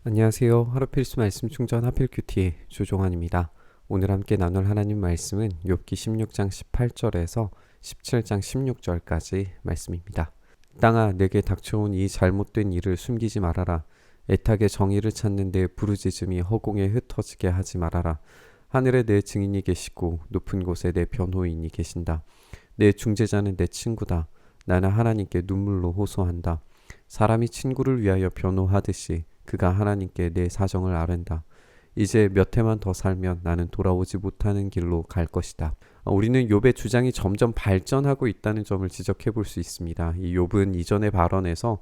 안녕하세요. 하루 필수 말씀 충전 하필 큐티의 조종환입니다. 오늘 함께 나눌 하나님 말씀은 욥기 16장 18절에서 17장 16절까지 말씀입니다. 땅아 내게 닥쳐온 이 잘못된 일을 숨기지 말아라. 애타게 정의를 찾는 내 부르짖음이 허공에 흩어지게 하지 말아라. 하늘에 내 증인이 계시고 높은 곳에 내 변호인이 계신다. 내 중재자는 내 친구다. 나는 하나님께 눈물로 호소한다. 사람이 친구를 위하여 변호하듯이 그가 하나님께 내 사정을 아랜다. 이제 몇 해만 더 살면 나는 돌아오지 못하는 길로 갈 것이다. 우리는 욥의 주장이 점점 발전하고 있다는 점을 지적해 볼 수 있습니다. 이 욥은 이전의 발언에서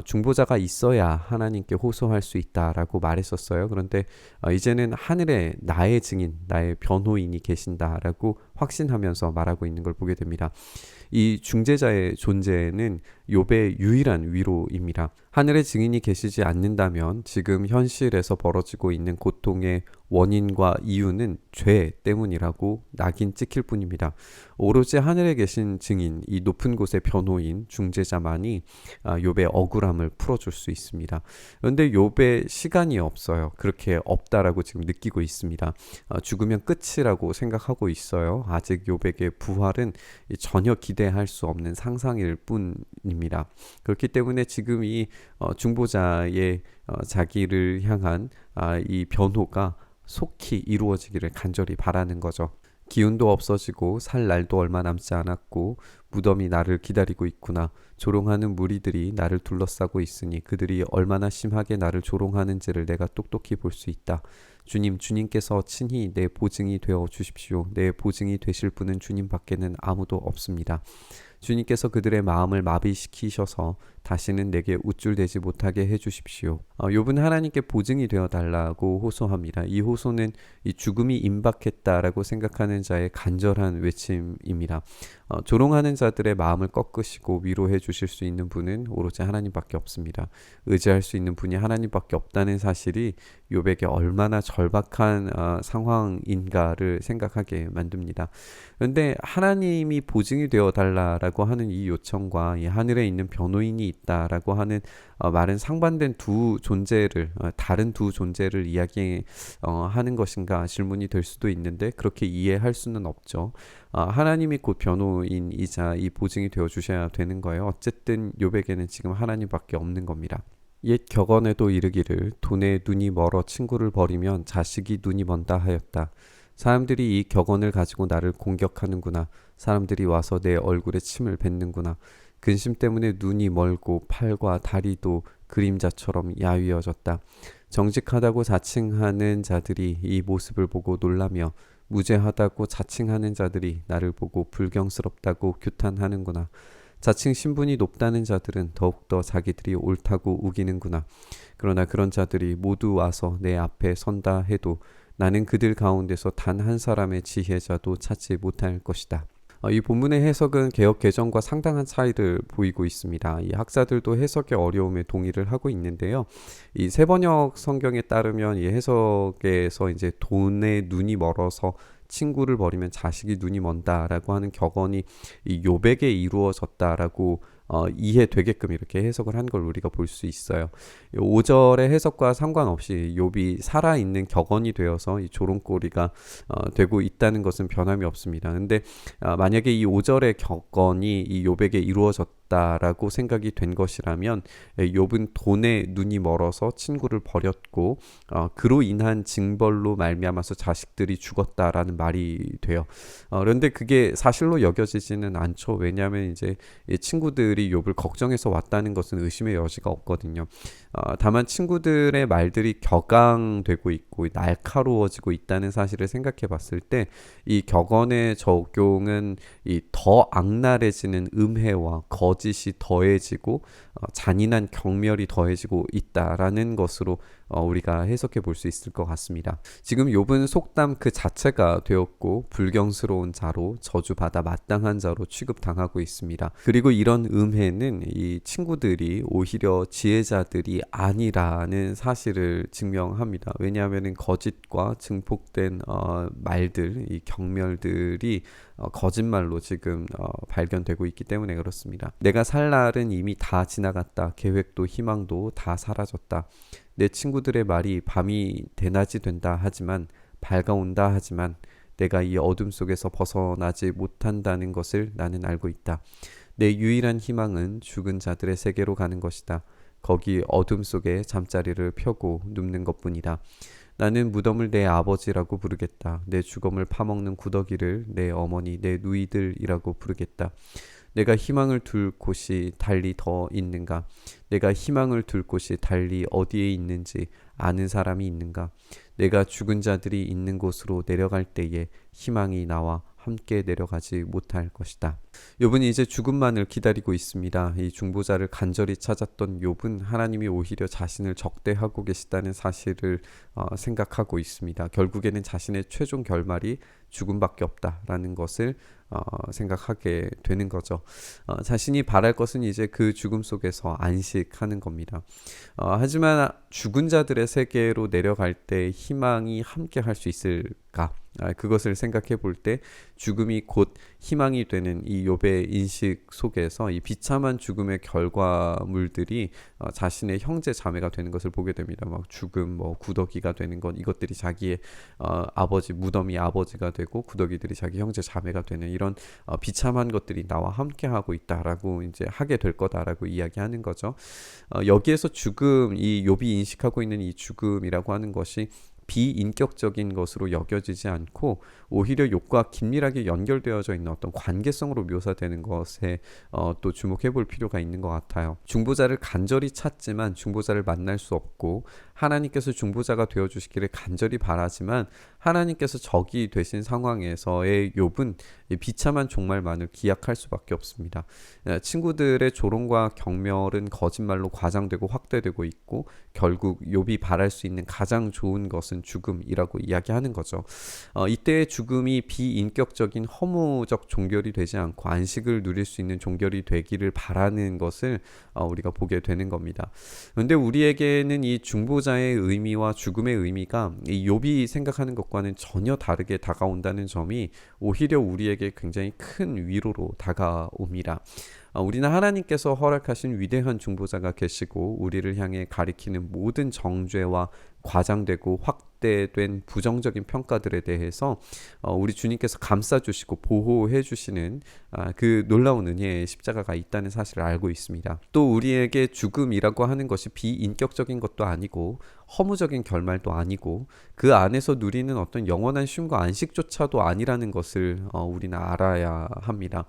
중보자가 있어야 하나님께 호소할 수 있다라고 말했었어요. 그런데 이제는 하늘에 나의 증인, 나의 변호인이 계신다라고 확신하면서 말하고 있는 걸 보게 됩니다. 이 중재자의 존재는 욥의 유일한 위로입니다. 하늘의 증인이 계시지 않는다면 지금 현실에서 벌어지고 있는 고통의 원인과 이유는 죄 때문이라고 낙인 찍힐 뿐입니다. 오로지 하늘에 계신 증인, 이 높은 곳의 변호인, 중재자만이 욥의 억울함을 풀어줄 수 있습니다. 그런데 욥의 시간이 없어요. 그렇게 없다라고 지금 느끼고 있습니다. 죽으면 끝이라고 생각하고 있어요. 아직 욥에게 부활은 전혀 기대할 수 없는 상상일 뿐입니다. 그렇기 때문에 지금 이 중보자의 자기를 향한 이 변호가 속히 이루어지기를 간절히 바라는 거죠. 기운도 없어지고 살 날도 얼마 남지 않았고 무덤이 나를 기다리고 있구나. 조롱하는 무리들이 나를 둘러싸고 있으니 그들이 얼마나 심하게 나를 조롱하는지를 내가 똑똑히 볼 수 있다. 주님께서 친히 내 보증이 되어 주십시오. 내 보증이 되실 분은 주님 밖에는 아무도 없습니다. 주님께서 그들의 마음을 마비시키셔서 다시는 내게 우쭐대지 못하게 해주십시오. 욥은 하나님께 보증이 되어 달라고 호소합니다. 이 호소는 이 죽음이 임박했다라고 생각하는 자의 간절한 외침입니다. 조롱하는 자들의 마음을 꺾으시고 위로해 주실 수 있는 분은 오로지 하나님밖에 없습니다. 의지할 수 있는 분이 하나님밖에 없다는 사실이 욥에게 얼마나 절박한 상황인가를 생각하게 만듭니다. 그런데 하나님이 보증이 되어 달라라고 하는 이 요청과 이 하늘에 있는 변호인이 있다라고 하는 말은 상반된 두 존재를 다른 두 존재를 이야기하는 것인가 질문이 될 수도 있는데 그렇게 이해할 수는 없죠. 하나님이 곧 변호인이자 이 보증이 되어 주셔야 되는 거예요. 어쨌든 욥에게는 지금 하나님밖에 없는 겁니다. 옛 격언에도 이르기를 돈에 눈이 멀어 친구를 버리면 자식이 눈이 먼다 하였다. 사람들이 이 격언을 가지고 나를 공격하는구나. 사람들이 와서 내 얼굴에 침을 뱉는구나. 근심 때문에 눈이 멀고 팔과 다리도 그림자처럼 야위어졌다. 정직하다고 자칭하는 자들이 이 모습을 보고 놀라며 무죄하다고 자칭하는 자들이 나를 보고 불경스럽다고 규탄하는구나. 자칭 신분이 높다는 자들은 더욱더 자기들이 옳다고 우기는구나. 그러나 그런 자들이 모두 와서 내 앞에 선다 해도 나는 그들 가운데서 단 한 사람의 지혜자도 찾지 못할 것이다. 이 본문의 해석은 개역 개정과 상당한 차이를 보이고 있습니다. 이 학자들도 해석의 어려움에 동의를 하고 있는데요. 이 세번역 성경에 따르면 이 해석에서 이제 돈에 눈이 멀어서 친구를 버리면 자식이 눈이 먼다라고 하는 격언이 이 욥에게 이루어졌다라고 이해되게끔 이렇게 해석을 한 걸 우리가 볼 수 있어요. 5절의 해석과 상관없이 욥이 살아있는 격언이 되어서 이 조롱거리가 되고 있다는 것은 변함이 없습니다. 근데 만약에 이 5절의 격언이 이 욥에게 이루어졌다라고 생각이 된 것이라면 욥은 돈에 눈이 멀어서 친구를 버렸고 그로 인한 징벌로 말미암아서 자식들이 죽었다라는 말이 돼요. 그런데 그게 사실로 여겨지지는 않죠. 왜냐하면 이제 이 친구들이 욥을 걱정해서 왔다는 것은 의심의 여지가 없거든요. 다만 친구들의 말들이 격앙되고 있고 날카로워지고 있다는 사실을 생각해 봤을 때 이 격언의 적용은 이 더 악랄해지는 음해와 거짓이 더해지고 잔인한 경멸이 더해지고 있다라는 것으로 우리가 해석해 볼 수 있을 것 같습니다. 지금 욥은 속담 그 자체가 되었고 불경스러운 자로 저주받아 마땅한 자로 취급당하고 있습니다. 그리고 이런 음해는 이 친구들이 오히려 지혜자들이 아니라는 사실을 증명합니다. 왜냐하면 거짓과 증폭된 말들, 이 경멸들이 거짓말로 지금 발견되고 있기 때문에 그렇습니다. 내가 살 날은 이미 다 지나 빗나갔다. 계획도 희망도 다 사라졌다. 내 친구들의 말이 밤이 대낮이 된다 하지만 밝아온다 하지만 내가 이 어둠 속에서 벗어나지 못한다는 것을 나는 알고 있다. 내 유일한 희망은 죽은 자들의 세계로 가는 것이다. 거기 어둠 속에 잠자리를 펴고 눕는 것뿐이다. 나는 무덤을 내 아버지라고 부르겠다. 내 죽음을 파먹는 구더기를 내 어머니, 내 누이들이라고 부르겠다. 내가 희망을 둘 곳이 달리 더 있는가? 내가 희망을 둘 곳이 달리 어디에 있는지 아는 사람이 있는가? 내가 죽은 자들이 있는 곳으로 내려갈 때에 희망이 나와 함께 내려가지 못할 것이다. 욥은 이제 죽음만을 기다리고 있습니다. 이 중보자를 간절히 찾았던 욥은 하나님이 오히려 자신을 적대하고 계시다는 사실을 생각하고 있습니다. 결국에는 자신의 최종 결말이 죽음밖에 없다라는 것을 생각하게 되는 거죠. 자신이 바랄 것은 이제 그 죽음 속에서 안식하는 겁니다. 하지만 죽은 자들의 세계로 내려갈 때 희망이 함께 할 수 있을까? 그것을 생각해 볼 때 죽음이 곧 희망이 되는 이 욥의 인식 속에서 이 비참한 죽음의 결과물들이 자신의 형제 자매가 되는 것을 보게 됩니다. 막 죽음, 뭐 구더기가 되는 것, 이것들이 자기의 아버지, 무덤이 아버지가 되고 구더기들이 자기 형제 자매가 되는 이런 비참한 것들이 나와 함께 하고 있다라고 이제 하게 될 거다라고 이야기하는 거죠. 여기에서 죽음, 이 욥이 인식하고 있는 이 죽음이라고 하는 것이 비인격적인 것으로 여겨지지 않고 오히려 욥과 긴밀하게 연결되어져 있는 어떤 관계성으로 묘사되는 것에 또 주목해 볼 필요가 있는 것 같아요. 중보자를 간절히 찾지만 중보자를 만날 수 없고 하나님께서 중보자가 되어주시기를 간절히 바라지만 하나님께서 적이 되신 상황에서의 욥은 비참한 종말만을 기약할 수밖에 없습니다. 친구들의 조롱과 경멸은 거짓말로 과장되고 확대되고 있고 결국 욥이 바랄 수 있는 가장 좋은 것은 죽음이라고 이야기하는 거죠. 이때의 죽음이 비인격적인 허무적 종결이 되지 않고 안식을 누릴 수 있는 종결이 되기를 바라는 것을 우리가 보게 되는 겁니다. 그런데 우리에게는 이 중보자의 의미와 죽음의 의미가 이 욥이 생각하는 것과는 전혀 다르게 다가온다는 점이 오히려 우리에게 굉장히 큰 위로로 다가옵니다. 우리는 하나님께서 허락하신 위대한 중보자가 계시고 우리를 향해 가리키는 모든 정죄와 과장되고 확대된 부정적인 평가들에 대해서 우리 주님께서 감싸주시고 보호해주시는 그 놀라운 은혜의 십자가가 있다는 사실을 알고 있습니다. 또 우리에게 죽음이라고 하는 것이 비인격적인 것도 아니고 허무적인 결말도 아니고 그 안에서 누리는 어떤 영원한 쉼과 안식조차도 아니라는 것을 우리는 알아야 합니다.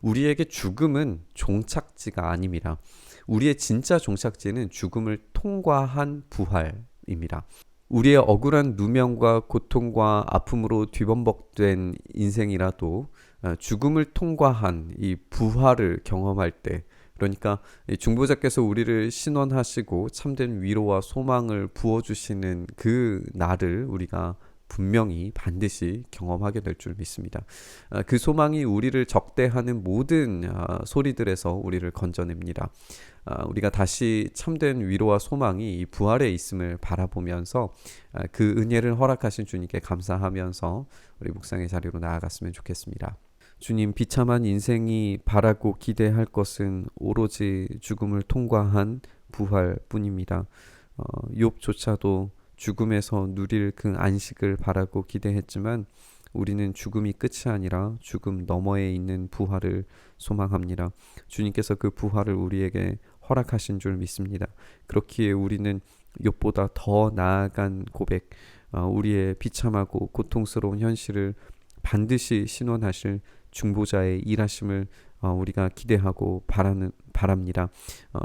우리에게 죽음은 종착지가 아닙니다. 우리의 진짜 종착지는 죽음을 통과한 부활입니다. 우리의 억울한 누명과 고통과 아픔으로 뒤범벅된 인생이라도 죽음을 통과한 이 부활을 경험할 때, 그러니까 중보자께서 우리를 신원하시고 참된 위로와 소망을 부어주시는 그 날을 우리가 분명히 반드시 경험하게 될 줄 믿습니다. 그 소망이 우리를 적대하는 모든 소리들에서 우리를 건져냅니다. 우리가 다시 참된 위로와 소망이 이 부활에 있음을 바라보면서 그 은혜를 허락하신 주님께 감사하면서 우리 묵상의 자리로 나아갔으면 좋겠습니다. 주님, 비참한 인생이 바라고 기대할 것은 오로지 죽음을 통과한 부활뿐입니다. 욥조차도 죽음에서 누릴 그 안식을 바라고 기대했지만 우리는 죽음이 끝이 아니라 죽음 너머에 있는 부활을 소망합니다. 주님께서 그 부활을 우리에게 허락하신 줄 믿습니다. 그렇기에 우리는 욥보다 더 나아간 고백, 우리의 비참하고 고통스러운 현실을 반드시 신원하실 중보자의 일하심을 우리가 기대하고 바랍니다.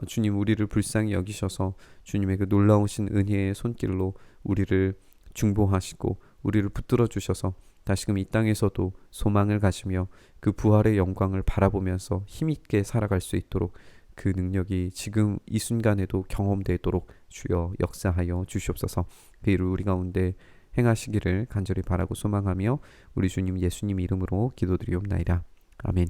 주님, 우리를 불쌍히 여기셔서 주님의 그 놀라우신 은혜의 손길로 우리를 중보하시고 우리를 붙들어 주셔서 다시금 이 땅에서도 소망을 가지며 그 부활의 영광을 바라보면서 힘있게 살아갈 수 있도록 그 능력이 지금 이 순간에도 경험되도록 주여 역사하여 주시옵소서. 그 일을 우리 가운데 행하시기를 간절히 바라고 소망하며 우리 주님 예수님 이름으로 기도드리옵나이다. 아멘.